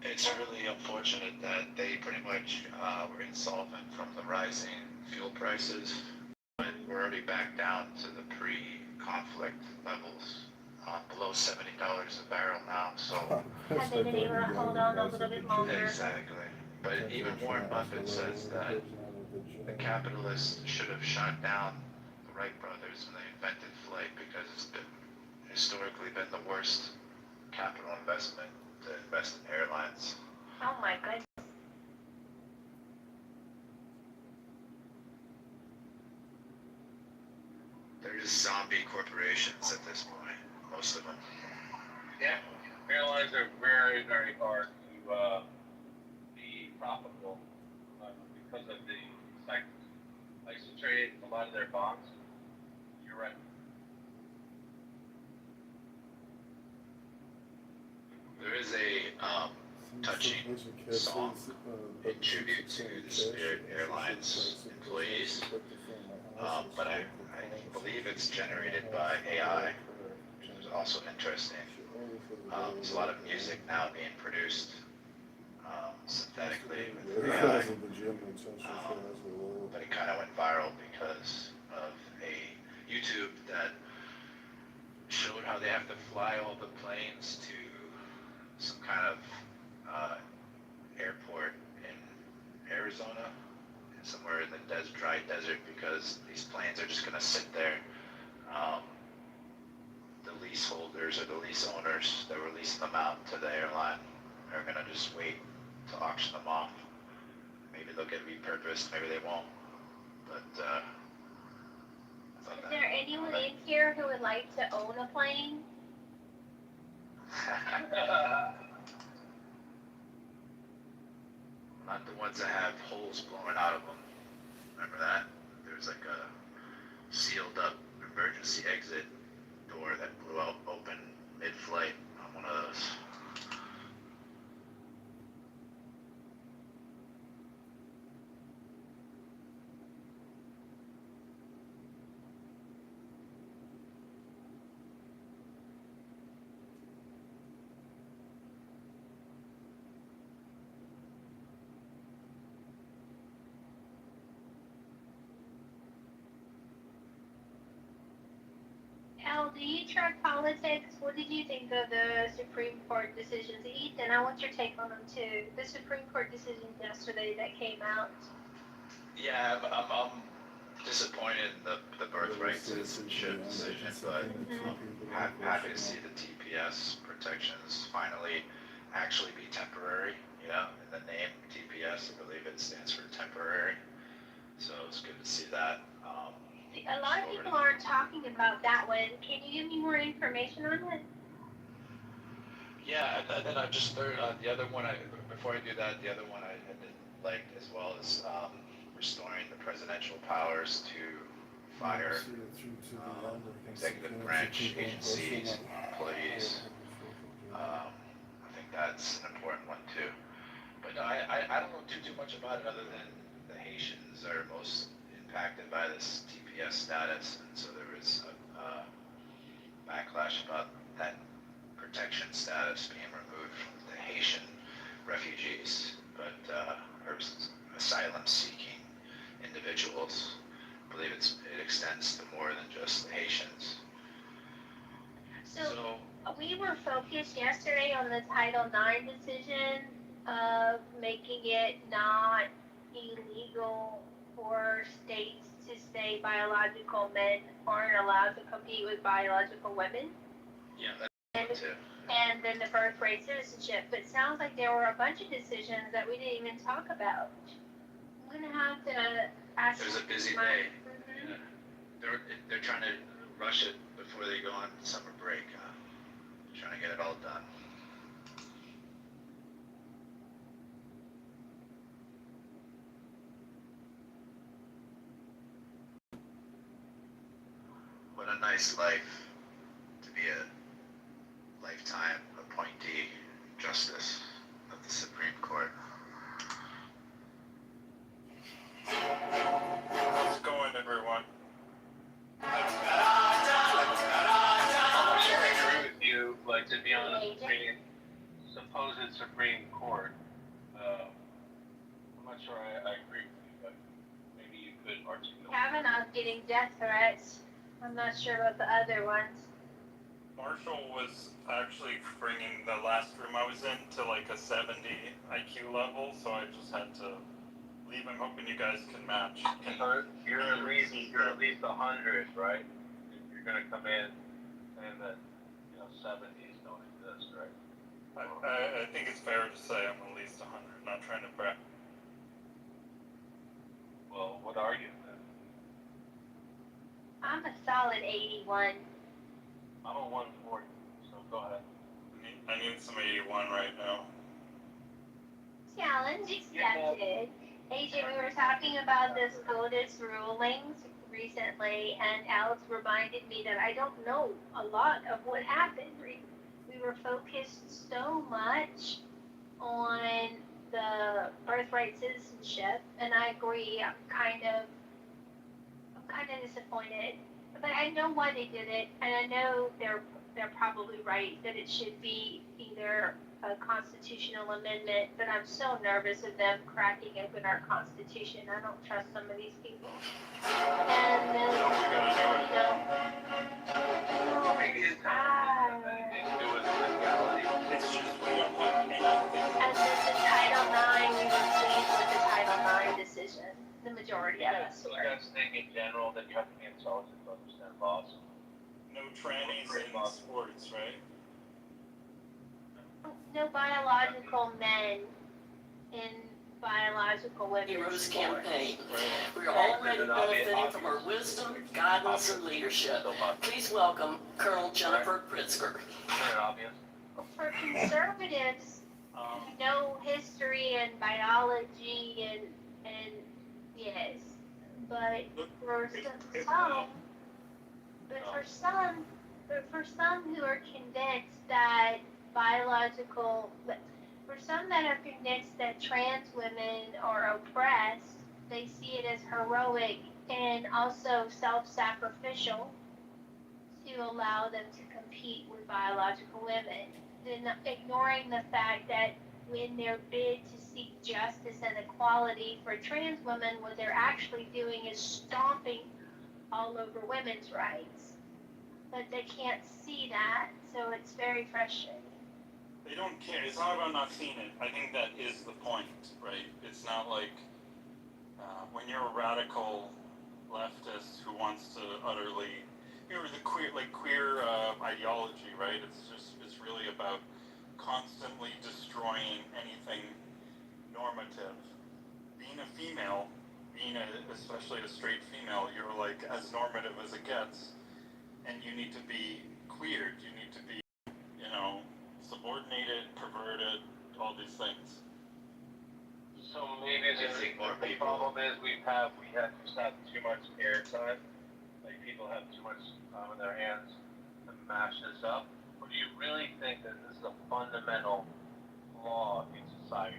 It's really unfortunate that they pretty much were insolvent from the rising fuel prices. But we're already back down to the pre-conflict levels, below $70 a barrel now. So have they been able to hold on a little bit longer? Exactly. But even Warren Buffett says that the capitalists should have shot down the Wright brothers when they invented flight because it's historically been the worst capital investment to invest in airlines. Oh my goodness. They're just zombie corporations at this point, most of them. Yeah, airlines are very, very hard to be profitable because of the cycles. I used to trade a lot of their bonds. You're right. There is a touching song in tribute to the Spirit Airlines employees, but I believe it's generated by AI, which is also interesting. There's a lot of music now being produced synthetically with AI, but it kind of went viral because of a YouTube that showed how they have to fly all the planes to some kind of airport because these planes are just going to sit there. The leaseholders or the lease owners that were leasing them out to the airline are going to just wait to auction them off. Maybe they'll get repurposed, maybe they won't. But is there anyone in here who would like to own a plane? Not the ones that have holes blowing out of them. Remember that? There's like a sealed up emergency exit door that blew out open mid-flight on one of those. Al, do you track politics? What did you think of the Supreme Court decisions? Ethan, I want your take on them too. The Supreme Court decisions yesterday that came out. Yeah, I'm disappointed in the birthright citizenship decision, but I'm happy to see the TPS protections finally actually be temporary. You know, in the name TPS, I believe it stands for temporary. So it's good to see that. A lot of people aren't talking about that one. Can you give me more information on it? Yeah, and then I just third the other one. Before I do that, the other one I liked as well is restoring the presidential powers to fire executive branch agencies, employees. I think that's an important one too. But no, I don't know too much about it other than the Haitians are most impacted by this TPS status, and so there was a backlash about that protection status being removed from the Haitian refugees, but or asylum-seeking individuals. I believe it extends to more than just the Haitians. So we were focused yesterday on the Title IX decision of making it not illegal for states to say biological men aren't allowed to compete with biological women. Yeah, that's too. And then the birthright citizenship. But it sounds like there were a bunch of decisions that we didn't even talk about. I'm gonna have to ask. It was a busy day. Yeah. They're trying to rush it before they go on summer break. Trying to get it all done. What a nice life to be a lifetime appointee justice of the Supreme Court. How's it going, everyone? I agree with you, like to be on a supposed Supreme Court. I'm not sure I agree with you, but maybe you could articulate. Kavanaugh's getting death threats. I'm not sure about the other ones. Marshall was actually bringing the last room I was in to like a 70 IQ level, so I just had to leave. I'm hoping you guys can match. You're at least 100, right? You're gonna come in saying that 70s don't exist, right? I think it's fair to say I'm at least 100. Not trying to brag. Well, what are you then? I'm a solid 81. I'm a 140, so go ahead. I need some 81 right now. Challenge accepted. AJ, we were talking about the SCOTUS rulings recently, and Alex reminded me that I don't know a lot of what happened. We were focused so much on the birthright citizenship, and I agree. I'm kind of disappointed, but I know why they did it, and I know they're probably right that it should be either a constitutional amendment, but I'm so nervous of them cracking open our constitution. I don't trust some of these people. And then, and then the Title IX, we were pleased with the Title IX decision. The majority of us You were. guys think in general that you have to be intelligent to understand laws? No trannies in sports, right? No biological men in biological women. Heroes sports. Campaign. We're already benefiting from her wisdom, guidance, and leadership. Please welcome Colonel Jennifer Pritzker. Very obvious. For conservatives who know history and biology and yes, but for some who are convinced that for some that are convinced that trans women are oppressed, they see it as heroic and also self-sacrificial to allow them to compete with biological women, then ignoring the fact that in their bid to seek justice and equality for trans women, what they're actually doing is stomping all over women's rights. But they can't see that, so it's very frustrating. They don't care. It's not about not seeing it. I think that is the point, right? It's not like when you're a radical leftist who wants to utterly, the queer ideology, right? It's really about constantly destroying anything normative. Being a female, especially a straight female, you're like as normative as it gets, and you need to be queered. You need to be, subordinated, perverted, all these things. So maybe the problem is we just have too much airtime. Like people have too much time on their hands to mash this up. Or do you really think that this is a fundamental flaw in society?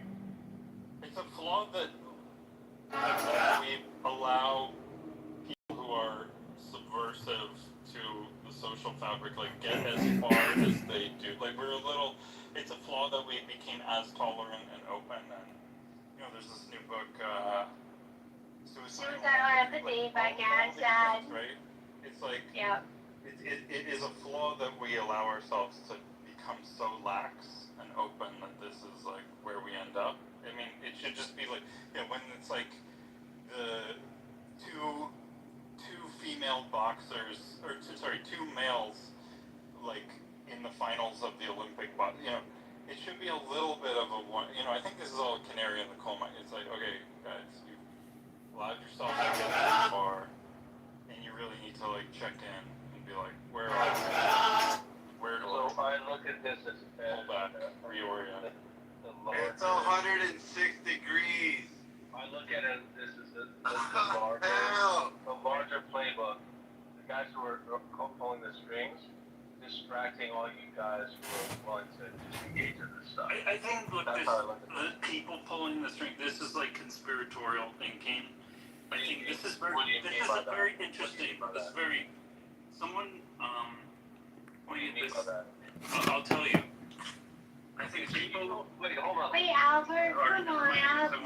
It's a flaw that we allow people who are subversive to the social fabric, get as far as they do. It's a flaw that we became as tolerant and open. And, there's this new book, Suicidal Empathy by Gad. Right? It's like, yeah. It is a flaw that we allow ourselves to become so lax and open that this is where we end up. I mean, it should just be when it's the two female boxers, two males, in the finals of the Olympic it should be a little bit of a one. I think this is all a canary in the coal mine. It's okay, guys, you've allowed yourself to get that far, and you really need to check in and be where are we? Where do I look at this as pull back, reorient? It's 106 degrees. I look at it. This is the larger playbook. The guys who are pulling the strings, distracting all you guys who are willing to disengage in this stuff. I think the people pulling the string. This is conspiratorial thinking. I think this is very interesting. This is very someone. What do you mean by that? I'll tell you. I think people. Wait, hold on. Wait, Albert, come on, Albert.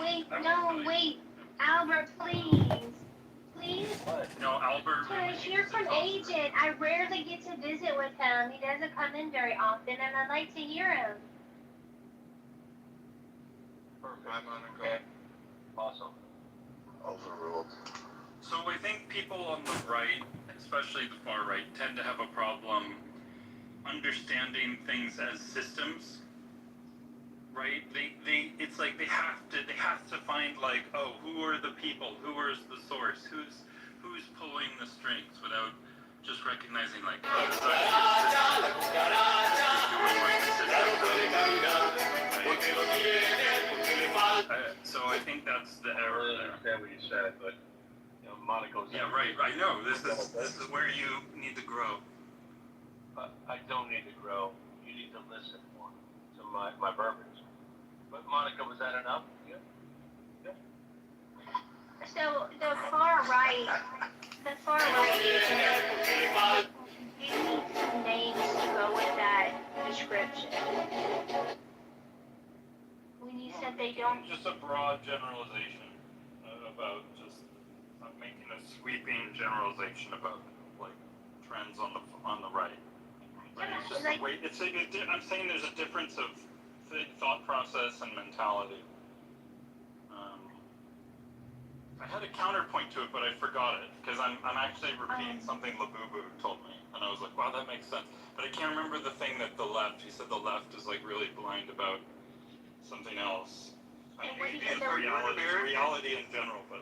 Wait, Albert, please. Please? No, Albert. Gosh, hear from Agent. I rarely get to visit with him. He doesn't come in very often, and I like to hear him. Perfect. Okay. Awesome. Overruled. So I think people on the right, especially the far right, tend to have a problem understanding things as systems. Right? It's they have to find who are the people, who is the source, who's pulling the strings without just recognizing so I think that's the error there. I understand what you said, but Monaco's. Yeah, right. I know. This is where you need to grow. I don't need to grow. You need to listen more to my verbiage. But Monica, was that enough? Yeah. So the far right you need some names to go with that description. When you said they don't. Just a broad generalization about I'm making a sweeping generalization about trends on the right. Right? It's just the way I'm saying there's a difference of thought process and mentality. I had a counterpoint to it, but I forgot it because I'm actually repeating something Labubu told me, and I was like, wow, that makes sense. But I can't remember the thing that the left. He said the left is like really blind about something else. And I mean, it's reality in general, but.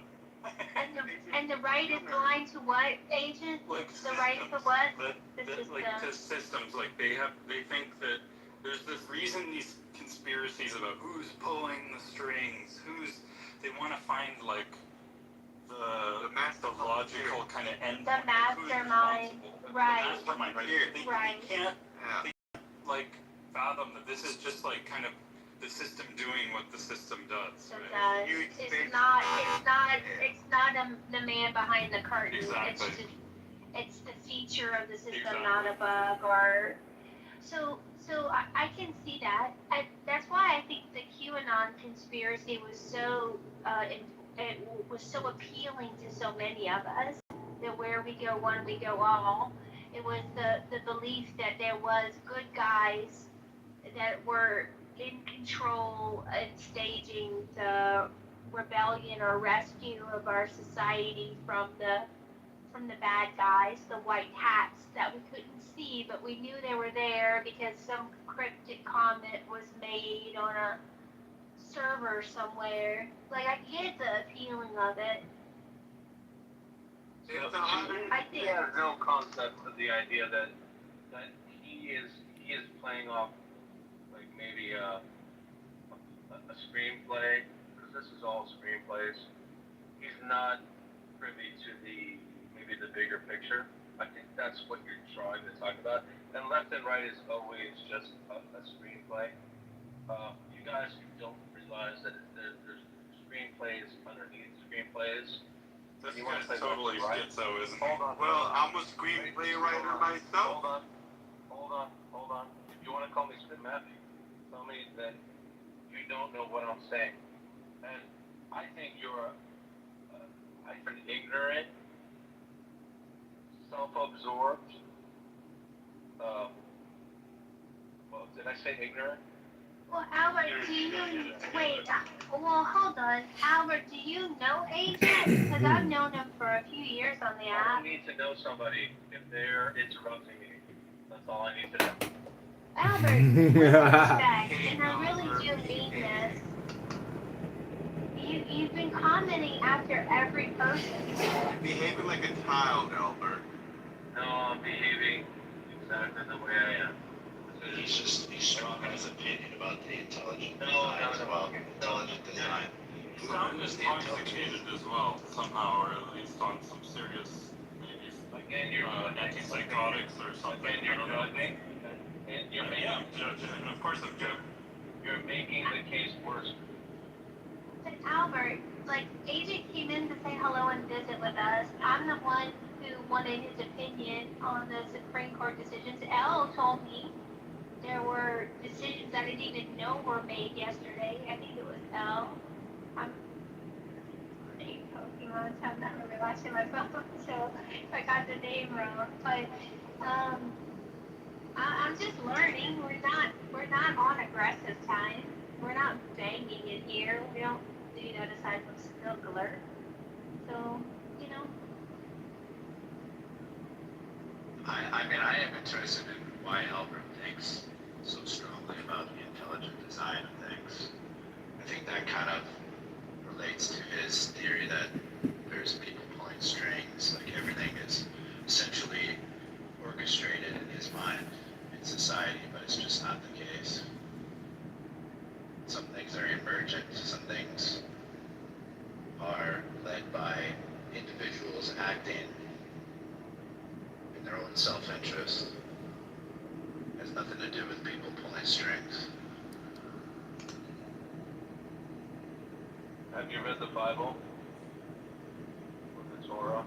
And the right is blind to what, agent? Like the right to what? The system. Like to systems, like they think that there's this reason these conspiracies about who's pulling the strings, they want to find like the logical kind of end. The mastermind, right? The mastermind, right? They can't like fathom that this is just like kind of the system doing what the system does. Right? It's not the man behind the curtain. Exactly. It's the feature of the system, not a bug or. So I can see that. That's why I think the QAnon conspiracy was so it was so appealing to so many of us. That where we go one, we go all. It was the belief that there was good guys that were in control and staging the rebellion or rescue of our society from the bad guys, the white hats that we couldn't see, but we knew they were there because some cryptic comment was made on a server somewhere. Like, I get the appealing of it. I think he has no concept of the idea that he is playing off like maybe a screenplay, because this is all screenplays. He's not privy to maybe the bigger picture. I think that's what you're trying to talk about. And left and right is always just a screenplay. You guys don't realize that there's screenplays underneath screenplays. This guy's totally schizo, isn't he? Well, I'm a screenplay writer myself. Hold on. If you want to call me Spit Matthew, tell me that you don't know what I'm saying. And I think you're an ignorant, self-absorbed, well, did I say ignorant? Well, Albert, do you wait? Well, hold on, Albert. Do you know Agent? Because I've known him for a few years on the I app. need to know somebody if they're interrupting me. That's all I need to know. Albert, with respect, and I really do mean this. You've been commenting after every person. You're behaving like a child, Albert. No, I'm behaving exactly the way I am. He's strong in his opinion about the intelligent design as well. Intelligent design. He sounded intoxicated as well, somehow, or at least on some serious, maybe antipsychotics or something. I don't know. Yeah, I'm judging, and of course I'm joking. You're making the case worse. But Albert, like, Agent came in to say hello and visit with us. I'm the one who wanted his opinion on the Supreme Court decisions. Elle told me there were decisions I didn't even know were made yesterday. I think it was Elle. I'm not really watching my phone, so I got the name wrong. But I'm just learning. We're not on aggressive time. We're not banging in here. We don't do that aside from snook alert. So, you know. I mean, I am interested in why Albert thinks so strongly about the intelligent design of things. I think that kind of relates to his theory that there's people pulling strings, like everything is essentially orchestrated in his mind in society, but it's just not the case. Some things are emergent, some things are led by individuals acting in their own self-interest. It has nothing to do with people pulling strings. Have you read the Bible? Or the Torah?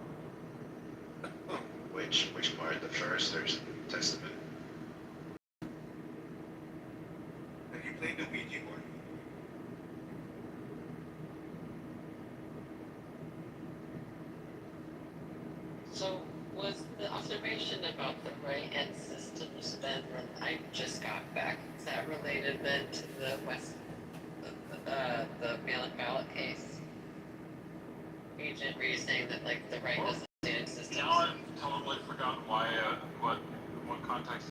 Which part? The First or Testament? Have you played the Ouija board? So was the observation about the write-in systems then when I just got back, is that related then to the mail-in ballot case? agent, were you saying that like the right doesn't